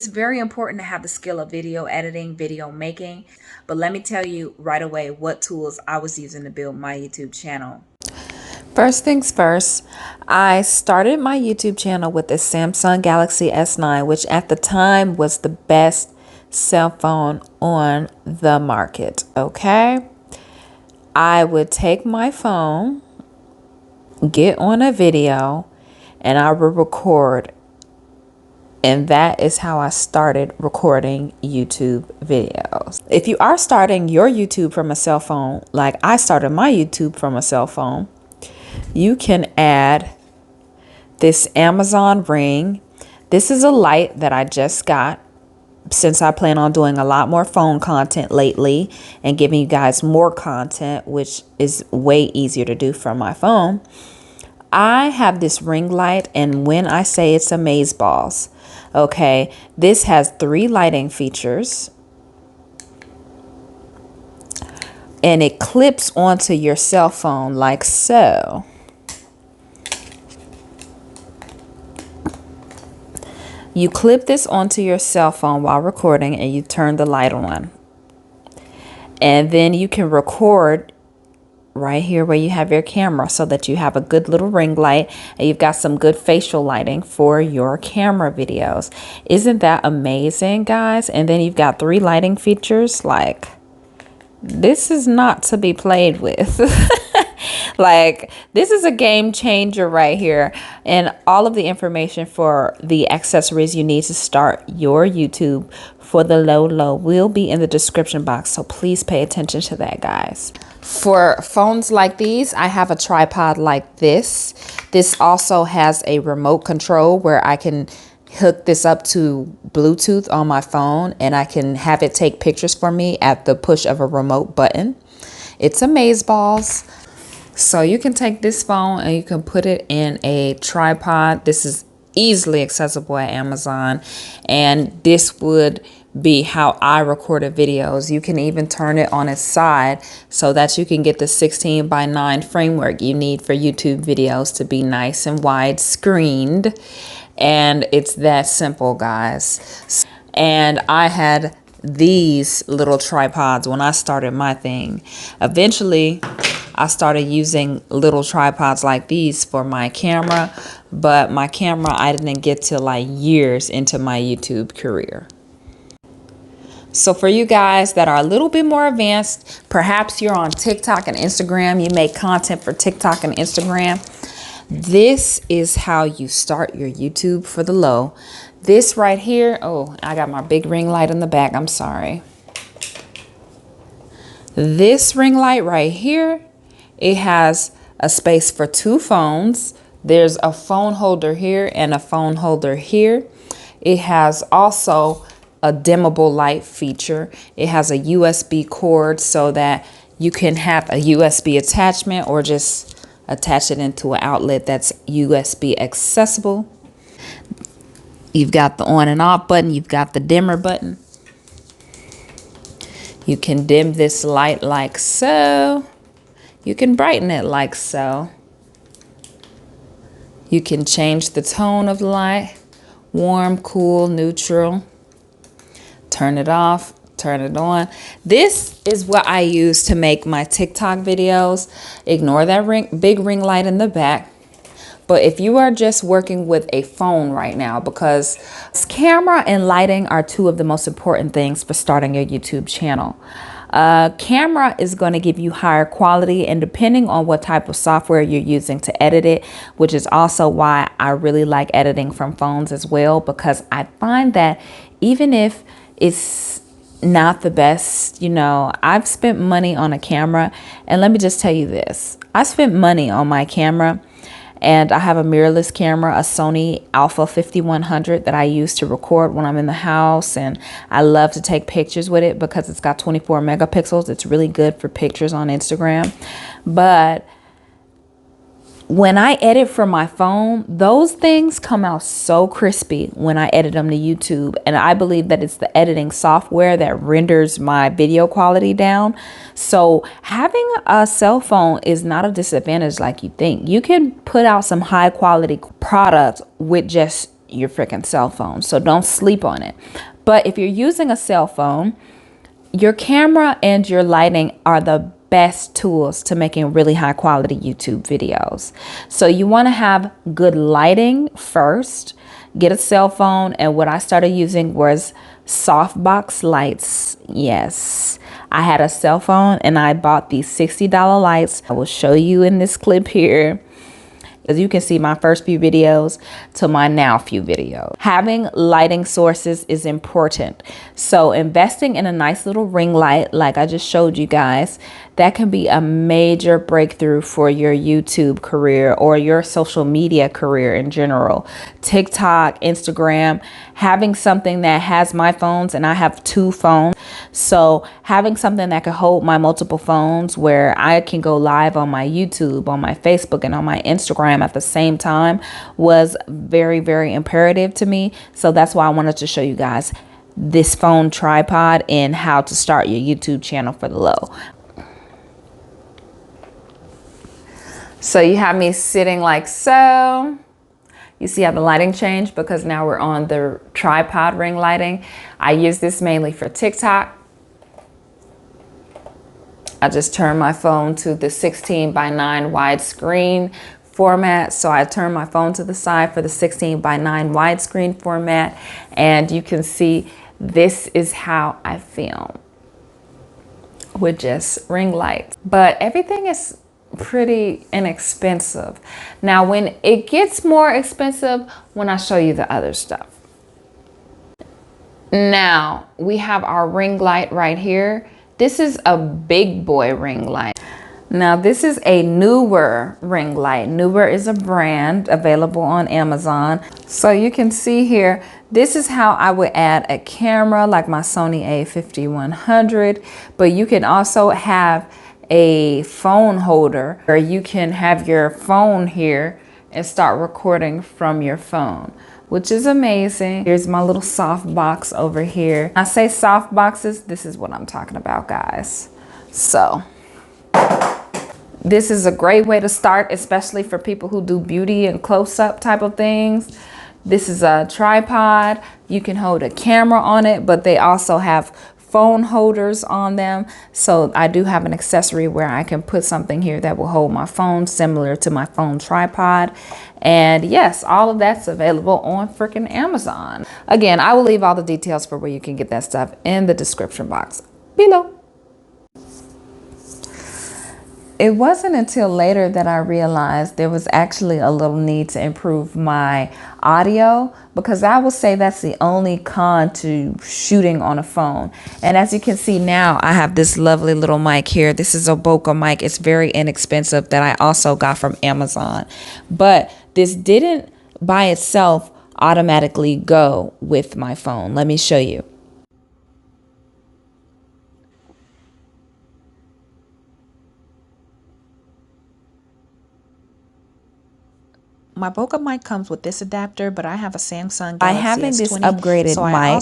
It's very important to have the skill of video editing, video making, but let me tell you right away what tools I was using to build my YouTube channel. First things first, I started my YouTube channel with the Samsung Galaxy S9, which at the time was the best cell phone on the market. Okay. I would take my phone, get on a video, and I would record. And that is how I started recording YouTube videos. If you are starting your YouTube from a cell phone, like I started my YouTube from a cell phone, you can add this Amazon Ring. This is a light that I just got since I plan on doing a lot more phone content lately and giving you guys more content, which is way easier to do from my phone. I have this ring light, and when I say it's amazeballs, okay, this has 3 lighting features, and it clips onto your cell phone like so. You clip this onto your cell phone while recording, and you turn the light on. And then you can record right here where you have your camera, so that you have a good little ring light and you've got some good facial lighting for your camera videos. Isn't that amazing, guys? And then you've got 3 lighting features. Like, this is not to be played with. Like, this is a game changer right here. And all of the information for the accessories you need to start your YouTube for the low will be in the description box. So please pay attention to that, guys. For phones like these, I have a tripod like this. This also has a remote control where I can hook this up to Bluetooth on my phone, and I can have it take pictures for me at the push of a remote button. It's amazeballs. So you can take this phone and you can put it in a tripod. This is easily accessible at Amazon, and this would be how I recorded videos. You can even turn it on its side so that you can get the 16:9 framework you need for YouTube videos to be nice and wide screened. And it's that simple, guys. And I had these little tripods when I started my thing. Eventually, I started using little tripods like these for my camera, but my camera I didn't get till like years into my YouTube career. So for you guys that are a little bit more advanced, perhaps you're on TikTok and Instagram, you make content for TikTok and Instagram, this is how you start your YouTube for the low. This right here, oh, I got my big ring light in the back, I'm sorry. This ring light right here, it has a space for 2 phones. There's a phone holder here and a phone holder here. It has also a dimmable light feature. It has a USB cord so that you can have a USB attachment or just attach it into an outlet that's USB accessible. You've got the on and off button. You've got the dimmer button. You can dim this light like so. You can brighten it like so. You can change the tone of the light, warm, cool, neutral. Turn it off, turn it on. This is what I use to make my TikTok videos. Ignore that big ring light in the back. But if you are just working with a phone right now, because camera and lighting are 2 of the most important things for starting your YouTube channel. Camera is going to give you higher quality, and depending on what type of software you're using to edit it, which is also why I really like editing from phones as well, because I find that even if it's not the best, you know, I've spent money on a camera, and let me just tell you this, I spent money on my camera. And I have a mirrorless camera, a Sony Alpha 5100 that I use to record when I'm in the house. And I love to take pictures with it because it's got 24 megapixels. It's really good for pictures on Instagram. But when I edit from my phone, those things come out so crispy when I edit them to YouTube. And I believe that it's the editing software that renders my video quality down. So having a cell phone is not a disadvantage like you think. You can put out some high quality product with just your freaking cell phone. So don't sleep on it. But if you're using a cell phone, your camera and your lighting are the best tools to making really high quality YouTube videos. So you want to have good lighting first. Get a cell phone, and what I started using was softbox lights. Yes, I had a cell phone and I bought these $60 lights. I will show you in this clip here. As you can see, my first few videos to my now few videos. Having lighting sources is important. So investing in a nice little ring light, like I just showed you guys, that can be a major breakthrough for your YouTube career or your social media career in general. TikTok, Instagram, having something that has my phones, and I have 2 phones. So having something that can hold my multiple phones where I can go live on my YouTube, on my Facebook, and on my Instagram at the same time was very, very imperative to me. So that's why I wanted to show you guys this phone tripod and how to start your YouTube channel for the low. So you have me sitting like so. You see how the lighting changed because now we're on the tripod ring lighting. I use this mainly for TikTok. I just turn my phone to the 16:9 widescreen format. So I turn my phone to the side for the 16:9 widescreen format. And you can see this is how I film with just ring lights. But everything is pretty inexpensive. Now, when it gets more expensive, when I show you the other stuff. Now, we have our ring light right here. This is a big boy ring light. Now, this is a newer ring light. Newer is a brand available on Amazon. So you can see here, this is how I would add a camera like my Sony a5100, but you can also have a phone holder where you can have your phone here and start recording from your phone, which is amazing. Here's my little soft box over here. When I say soft boxes, this is what I'm talking about, guys. So this is a great way to start, especially for people who do beauty and close-up type of things. This is a tripod. You can hold a camera on it, but they also have phone holders on them. So I do have an accessory where I can put something here that will hold my phone, similar to my phone tripod. And yes, all of that's available on freaking Amazon. Again, I will leave all the details for where you can get that stuff in the description box below. It wasn't until later that I realized there was actually a little need to improve my audio, because I would say that's the only con to shooting on a phone. And as you can see now, I have this lovely little mic here. This is a Boca mic. It's very inexpensive that I also got from Amazon. But this didn't by itself automatically go with my phone. Let me show you. My Boca mic comes with this adapter, but I have a Samsung Galaxy By having this S20, upgraded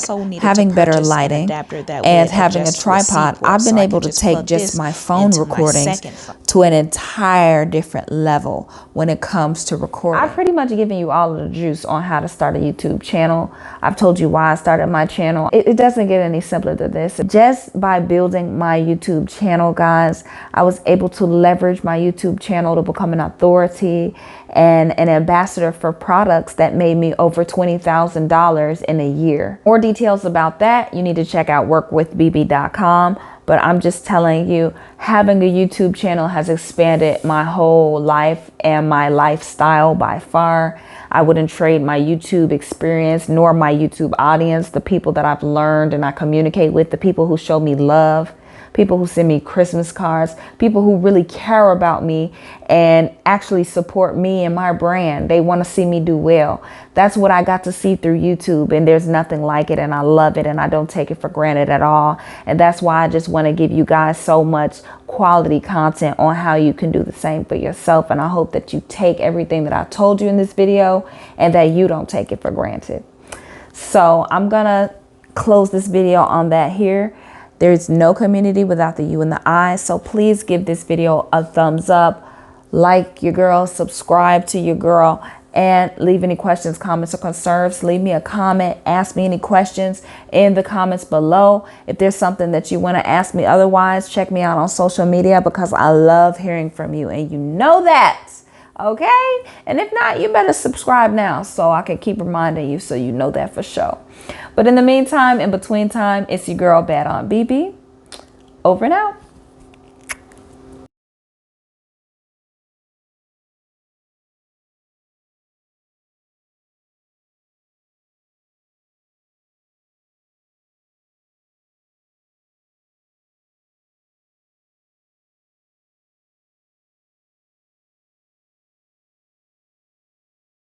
so mic, having better lighting, and having a tripod, I've been able to take just my phone recordings to an entire different level when it comes to recording. I've pretty much given you all of the juice on how to start a YouTube channel. I've told you why I started my channel. It doesn't get any simpler than this. Just by building my YouTube channel, guys, I was able to leverage my YouTube channel to become an authority and an ambassador for products that made me over $20,000 in a year. More details about that, you need to check out workwithbb.com. But I'm just telling you, having a YouTube channel has expanded my whole life and my lifestyle by far. I wouldn't trade my YouTube experience nor my YouTube audience, the people that I've learned and I communicate with, the people who show me love, people who send me Christmas cards, people who really care about me and actually support me and my brand. They want to see me do well. That's what I got to see through YouTube, and there's nothing like it, and I love it, and I don't take it for granted at all. And that's why I just want to give you guys so much quality content on how you can do the same for yourself. And I hope that you take everything that I told you in this video and that you don't take it for granted. So I'm gonna close this video on that here. There's no community without the you and the I. So please give this video a thumbs up, like your girl, subscribe to your girl, And leave any questions, comments, or concerns. Leave me a comment. Ask me any questions in the comments below. If there's something that you want to ask me otherwise, check me out on social media because I love hearing from you. And you know that. Okay? And if not, you better subscribe now so I can keep reminding you so you know that for sure. But in the meantime, in between time, it's your girl, Bad Aunt BB. Over and out.